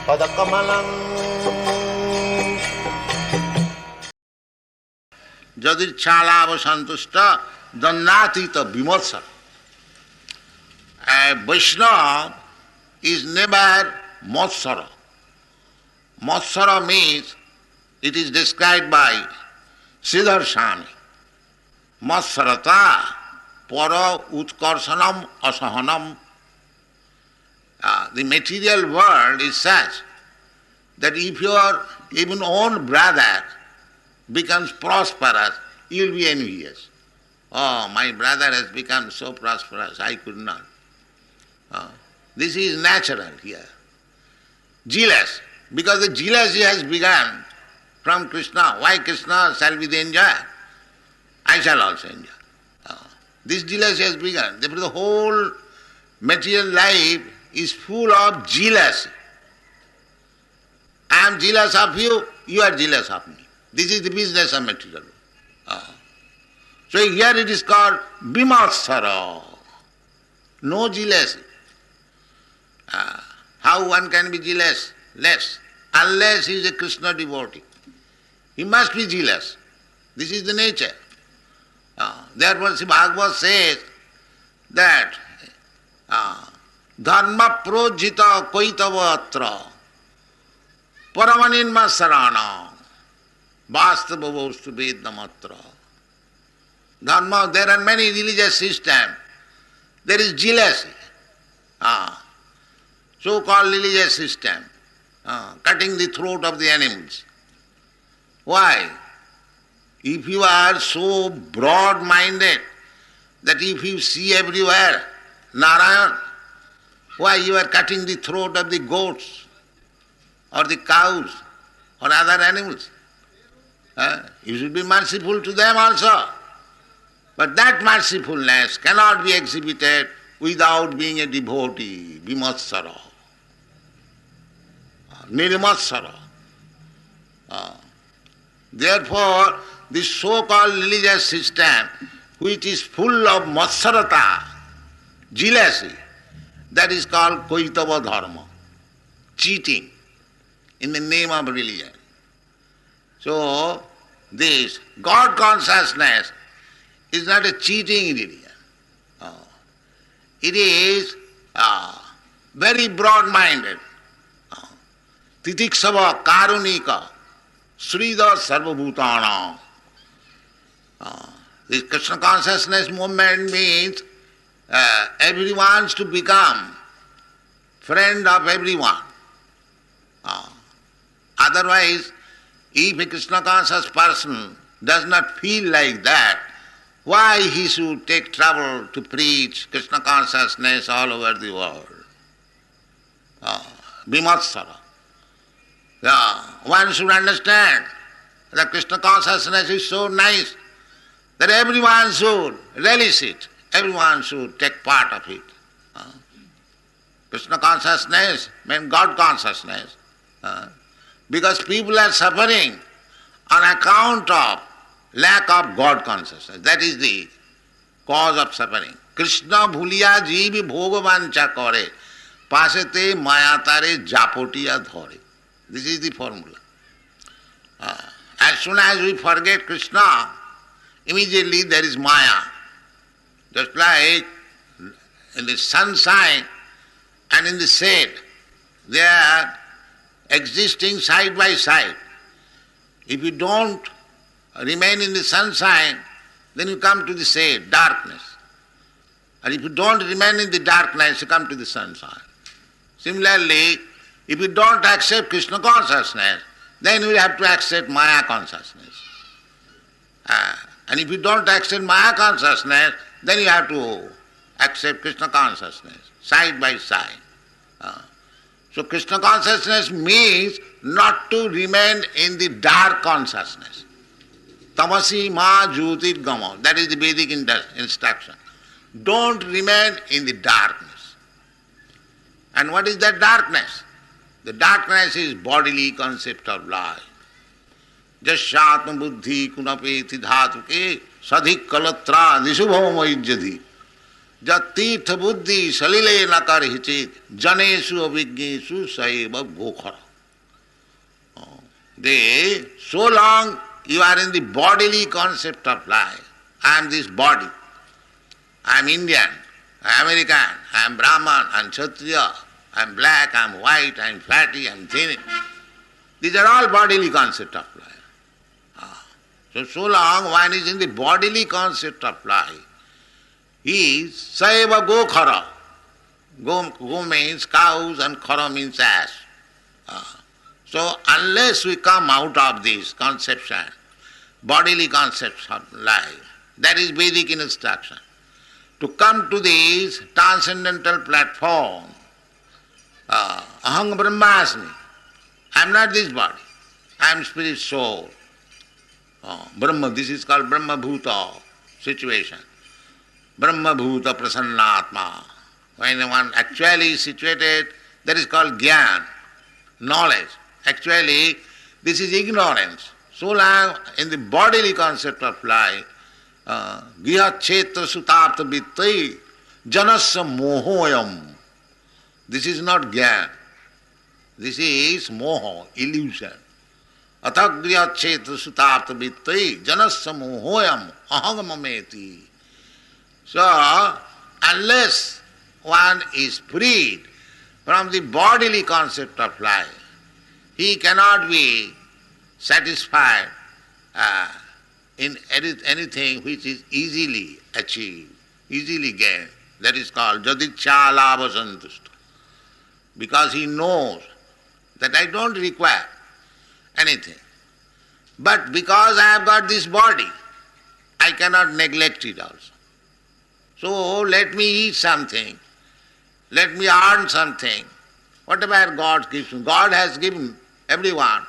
padakamalam yadṛcchā-lābha-santuṣṭo dandātita vimotsara. A Vaishnava is never motsara. Motsara means, it is described by Sridhar Swami, Matsarata para utkarsanam asahanam. The material world is such that if your even own brother becomes prosperous, you will be envious. Oh, my brother has become so prosperous, I could not. This is natural here. Jealous, because the jealousy has begun from Krishna. Why Krishna shall be the enjoyer? I shall also enjoy. This jealousy has begun. Therefore the whole material life is full of jealousy. I am jealous of you, you are jealous of me. This is the business of material. So here it is called vimatsara. No jealousy. How one can be jealous? Less. Unless he is a Krishna devotee. He must be jealous. This is the nature. Therefore, Sri Bhagavad says that dharma projita koitava atra paramaninma sarana vastava vostu vedamatra. Dharma, there are many religious systems. There is jealousy. So-called religious system, cutting the throat of the animals. Why? If you are so broad-minded that if you see everywhere Narayan, why you are cutting the throat of the goats or the cows or other animals? You should be merciful to them also. But that mercifulness cannot be exhibited without being a devotee, vimatsara, nirmatsara. Therefore, this so-called religious system, which is full of matsarata, jealousy, that is called koitava dharma, cheating in the name of religion. So, this God consciousness is not a cheating religion. It is very broad-minded. Titiksava karunika srida sarvabhutana. This Krishna consciousness movement means everyone wants to become friend of everyone. Otherwise, if a Krishna conscious person does not feel like that, why he should take trouble to preach Krishna consciousness all over the world? Vimatsara. One should understand that Krishna consciousness is so nice that everyone should relish it, everyone should take part of it. Krishna consciousness means God consciousness. Because people are suffering on account of lack of God consciousness. That is the cause of suffering. Krishna bhuliya jeevi bhogavañca kare, pasete mayatare japotiya dhare. This is the formula. As soon as we forget Krishna, immediately there is Maya. Just like in the sunshine and in the shade, they are existing side by side. If you don't remain in the sunshine, then you come to the shade, darkness. And if you don't remain in the darkness, you come to the sunshine. Similarly, if you don't accept Krishna consciousness, then you have to accept Maya consciousness. And if you don't accept Maya consciousness, then you have to accept Krishna consciousness, side by side. So Krishna consciousness means not to remain in the dark consciousness. Tamasi ma jyotir gama. That is the Vedic instruction. Don't remain in the darkness. And what is that darkness? The darkness is bodily concept of life. Jasyatma buddhi kunapeti dhatuke sadhik kalatra disubhama ijjati. Jatirtha buddhi salile nakar hichit janesu avijñesu saiva gokhara. So long you are in the bodily concept of life. I am this body. I am Indian, I am American, I am Brahman, I am Kshatriya, I am black, I am white, I am fatty, I am thin. These are all bodily concept of life. So long one is in the bodily concept of life, he is saiva gokhara. Go means cows and khara means ass. So unless we come out of this conception, bodily concepts of life, that is Vedic instruction. To come to this transcendental platform, aham brahmasmi, I am not this body, I am spirit soul. Brahma, this is called Brahma Bhuta situation. Brahma Bhuta Prasannatma. When one actually is situated, that is called Gyan, knowledge. Actually, this is ignorance. So long in the bodily concept of life, yadṛcchā-lābha-santuṣṭo vittai janasya mohoyam. This is not Gyan. This is moho, illusion. Athak yadṛcchā-lābha-santuṣṭo vittai janasya mohoyam ahagamameti. So, unless one is freed from the bodily concept of life, he cannot be satisfied in anything which is easily achieved, easily gained. That is called yadṛcchā-lābha-santuṣṭo. Because he knows that I don't require anything. But because I have got this body, I cannot neglect it also. So let me eat something, let me earn something. Whatever God gives me, God has given everyone.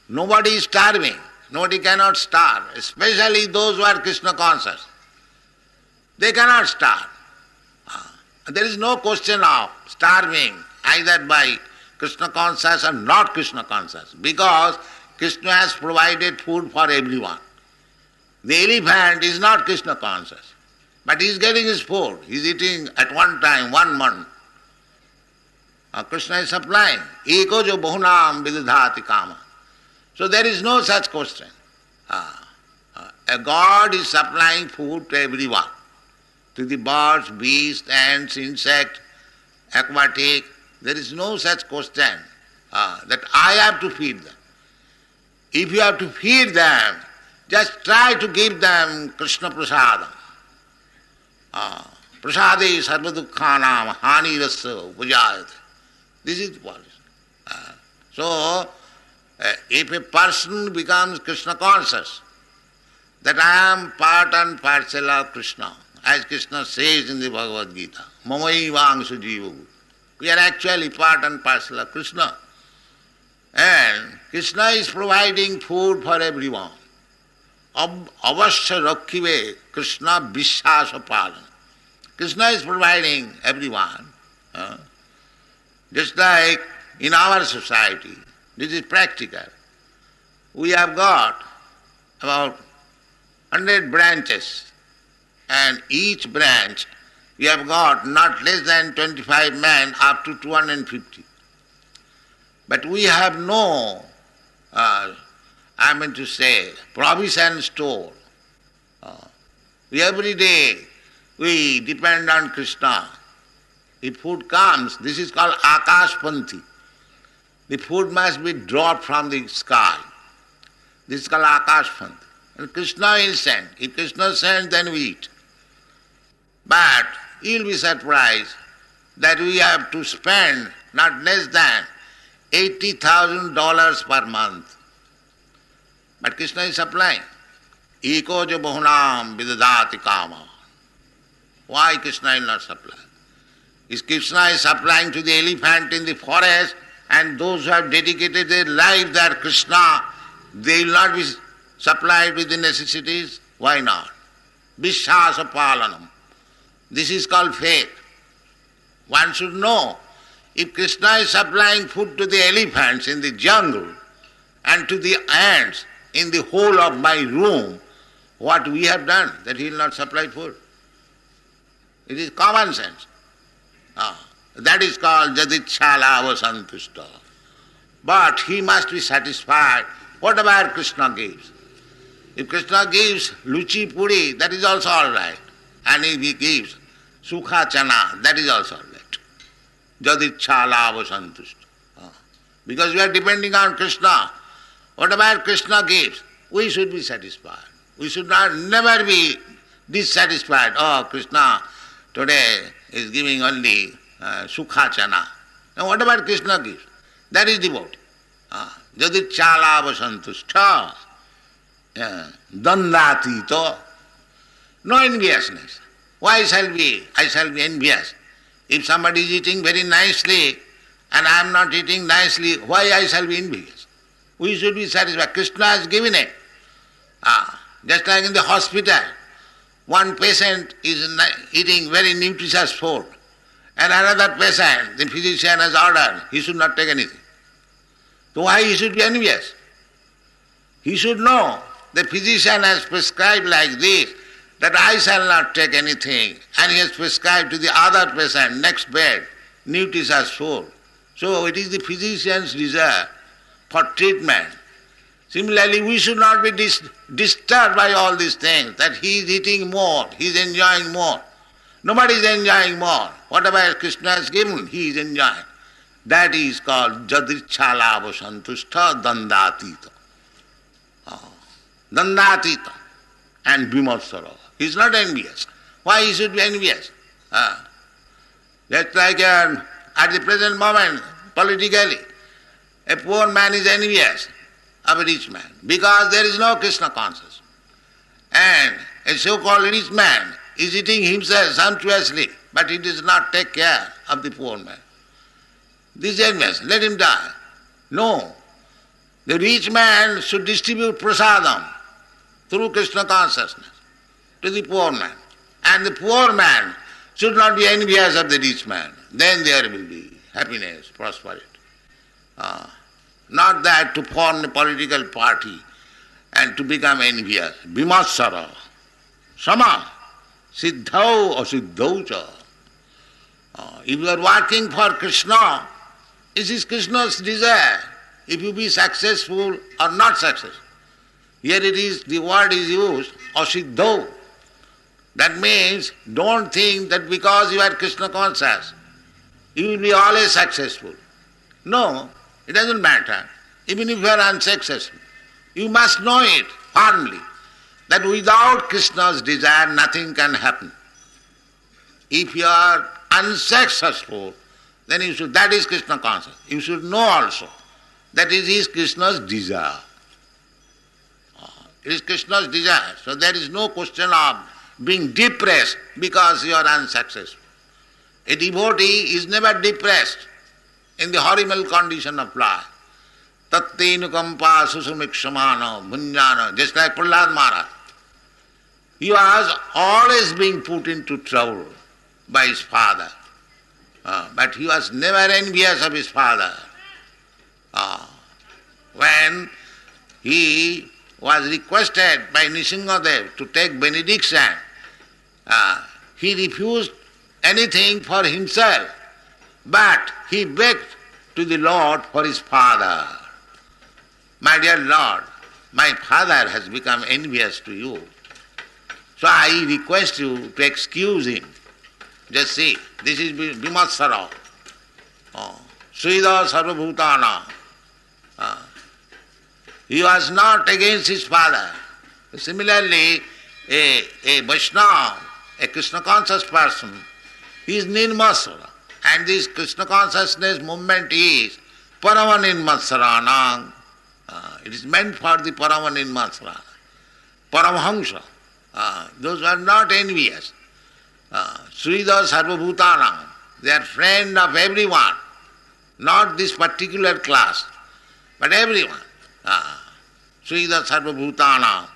Nobody is starving. Nobody cannot starve, especially those who are Krishna conscious. They cannot starve. There is no question of starving either by Krishna conscious or not Krishna conscious, because Krishna has provided food for everyone. The elephant is not Krishna conscious, but he is getting his food. He is eating at one time, 1 month. Krishna is supplying. Eko jo bahunam vidadhati kama. So there is no such question. A God is supplying food to everyone, to the birds, beasts, ants, insects, aquatic. There is no such question that I have to feed them. If you have to feed them, just try to give them Krishna prasadam. Prasade sarva-dukkhanam hani-rasa upajayate. This is the policy. So, if a person becomes Krishna conscious, that I am part and parcel of Krishna, as Krishna says in the Bhagavad-gītā, mamaivaṅshu jiva. We are actually part and parcel of Krishna. And Krishna is providing food for everyone. Avashya rakhive Krishna vishwasa palan. Krishna is providing everyone. Just like in our society, this is practical. We have got about 100 branches, and each branch we have got not less than 25 men up to 250. But we have no, provision store. Every day we depend on Krishna. If food comes, this is called akashpanti. The food must be dropped from the sky. This is called akashpanti. And Krishna will send. If Krishna sends, then we eat. But you will be surprised that we have to spend not less than $80,000 per month. But Krishna is supplying. Eko jo bahunam vidadhati kama. Why Krishna will not supply? If Krishna is supplying to the elephant in the forest, and those who have dedicated their life there Krishna, they will not be supplied with the necessities. Why not? Vishwasa palanam. This is called faith. One should know, if Krishna is supplying food to the elephants in the jungle and to the ants in the whole of my room, what we have done, that he will not supply food. It is common sense. That is called yadṛcchā-lābha-santuṣṭo. But he must be satisfied whatever Krishna gives. If Krishna gives luchi puri, that is also all right. And if he gives sukha chana, that is also all right. Yadṛcchā-lābha-santuṣṭo. Because we are depending on Krishna. Whatever Krishna gives, we should be satisfied. We should never be dissatisfied. Oh, Krishna today is giving only sukha chana. Now whatever Krishna gives, that is devotee. Yadṛcchā-lābha-santuṣṭo. Dandatito. No enviousness. Why shall I shall be envious? If somebody is eating very nicely and I am not eating nicely, why I shall be envious? We should be satisfied. Krishna has given it. Just like in the hospital, one patient is eating very nutritious food, and another patient, the physician has ordered, he should not take anything. So why he should be envious? He should know the physician has prescribed like this, that I shall not take anything, and he has prescribed to the other patient, next bed, nutritious food. So it is the physician's desire for treatment. Similarly, we should not be disturbed by all these things, that he is eating more, he is enjoying more. Nobody is enjoying more. Whatever Krishna has given, he is enjoying. That is called yadṛcchā-lābha-santuṣṭo dandatito. Dandatito and vimarsara. He is not envious. Why he should be envious? Just like at the present moment, politically, a poor man is envious of a rich man because there is no Krishna consciousness. And a so-called rich man is eating himself sumptuously, but he does not take care of the poor man. This is envious. Let him die. No. The rich man should distribute prasadam through Krishna consciousness to the poor man. And the poor man should not be envious of the rich man. Then there will be happiness, prosperity. Not that to form a political party and to become envious. Vimarsara. Sama. Siddhau asiddhau cha. If you are working for Krishna, it is Krishna's desire. If you be successful or not successful. Here it is, the word is used, asiddhau. That means don't think that because you are Krishna conscious, you will be always successful. No, it doesn't matter. Even if you are unsuccessful, you must know it firmly, that without Krishna's desire nothing can happen. If you are unsuccessful, then you should, that is Krishna consciousness. You should know also that it is Krishna's desire. It is Krishna's desire. So there is no question of being depressed because you are unsuccessful. A devotee is never depressed in the horrible condition of life. Tattenukampa susumikṣamana bhunjana, just like Prahlad Maharaj. He was always being put into trouble by his father. But he was never envious of his father. When he was requested by Nrsimhadev to take benediction, he refused anything for himself, but he begged to the Lord for his father. My dear Lord, my father has become envious to you, so I request you to excuse him. Just see, this is Vimarsara. Srida Sarvabhutana. He was not against his father. Similarly, a Vaishnava, a Krishna conscious person, he is Nirmasara. And this Krishna consciousness movement is Parama Nirmasaranang. It is meant for the Parama Nirmasara. Paramahamsa. Those who are not envious. Srida Sarvabhutanam. They are friend of everyone. Not this particular class, but everyone. Srida Sarvabhutanam.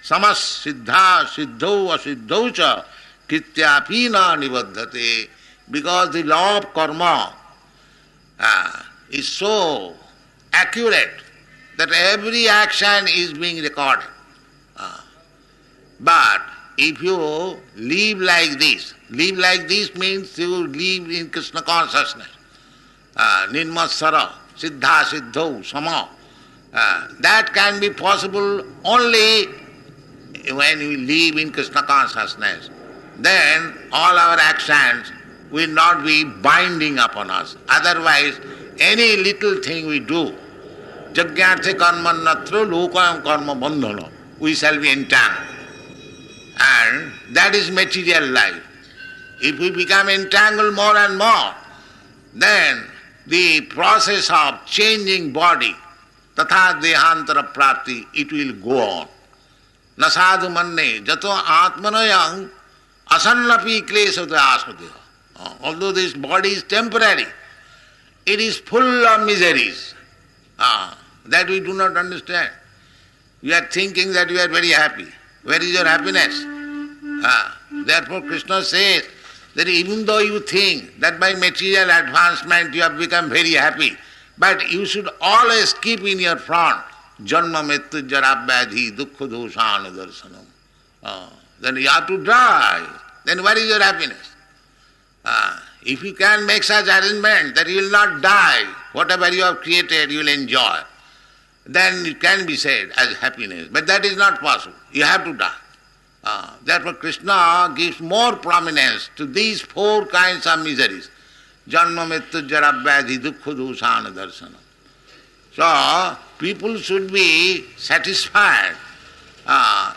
Samas siddha siddhau asiddhau cha krityapina nibaddhate. Because the law of karma is so accurate that every action is being recorded. But if you live like this means you live in Krishna consciousness. Nirmasara, siddha, siddho, sama. That can be possible only when we live in Krishna consciousness. Then all our actions will not be binding upon us. Otherwise, any little thing we do, yadṛcchā karma natra lokayam karma bandhana, we shall be entangled. And that is material life. If we become entangled more and more, then the process of changing body, tatha dehantara prapti, it will go on. Nasadu manne jato atmanayam asannapi klesata asmadeha. Although this body is temporary, it is full of miseries. That we do not understand. You are thinking that you are very happy. Where is your happiness? Therefore Krishna says that even though you think that by material advancement you have become very happy, but you should always keep in your front janma mrityu jara vyadhi dukkha dosha anudarsanam. Then you have to die. Then where is your happiness? If you can make such arrangement that you will not die, whatever you have created you will enjoy, then it can be said as happiness. But that is not possible. You have to die. Therefore Krishna gives more prominence to these four kinds of miseries. Janma mrityu jara vyadhi dukkha dosha anudarsanam. So people should be satisfied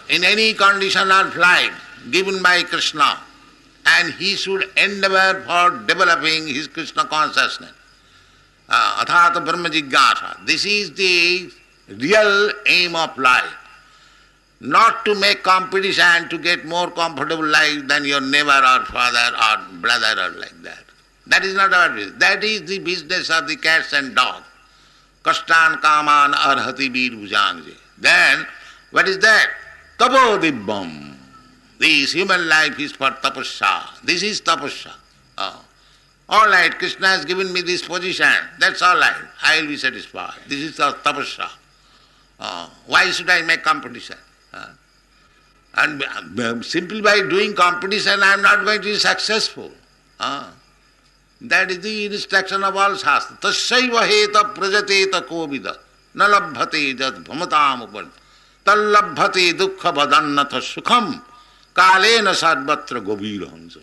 in any condition of life given by Krishna, and he should endeavor for developing his Krishna consciousness. Athāta brahma jigyāsa. This is the real aim of life. Not to make competition to get more comfortable life than your neighbor or father or brother or like that. That is not our business. That is the business of the cats and dogs. Kastan kaman arhati bir bhujangje. Then, what is that? Tapo dibbam. This human life is for tapasya. This is tapasya. All right, Krishna has given me this position. That's all right. I will be satisfied. This is the tapasya. Why should I make competition? And simply by doing competition, I am not going to be successful. That is the instruction of all Shastra. Tasyaiva heta prajateta kovida na labhate jat bhamatam upan tallabhate dukkha badannatha sukham kalena sarvatra gobirahams.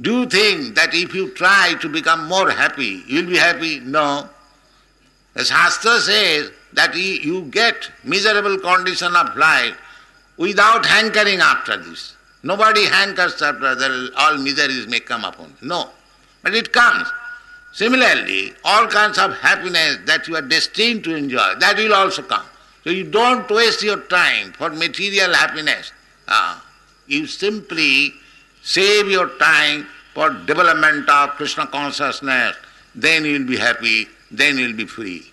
Do you think that if you try to become more happy, you will be happy? No. The Shastra says that you get miserable condition of life without hankering after this. Nobody hankers after that all miseries may come upon. No. But it comes. Similarly, all kinds of happiness that you are destined to enjoy, that will also come. So you don't waste your time for material happiness. You simply save your time for development of Krishna consciousness. Then you will be happy, then you will be free.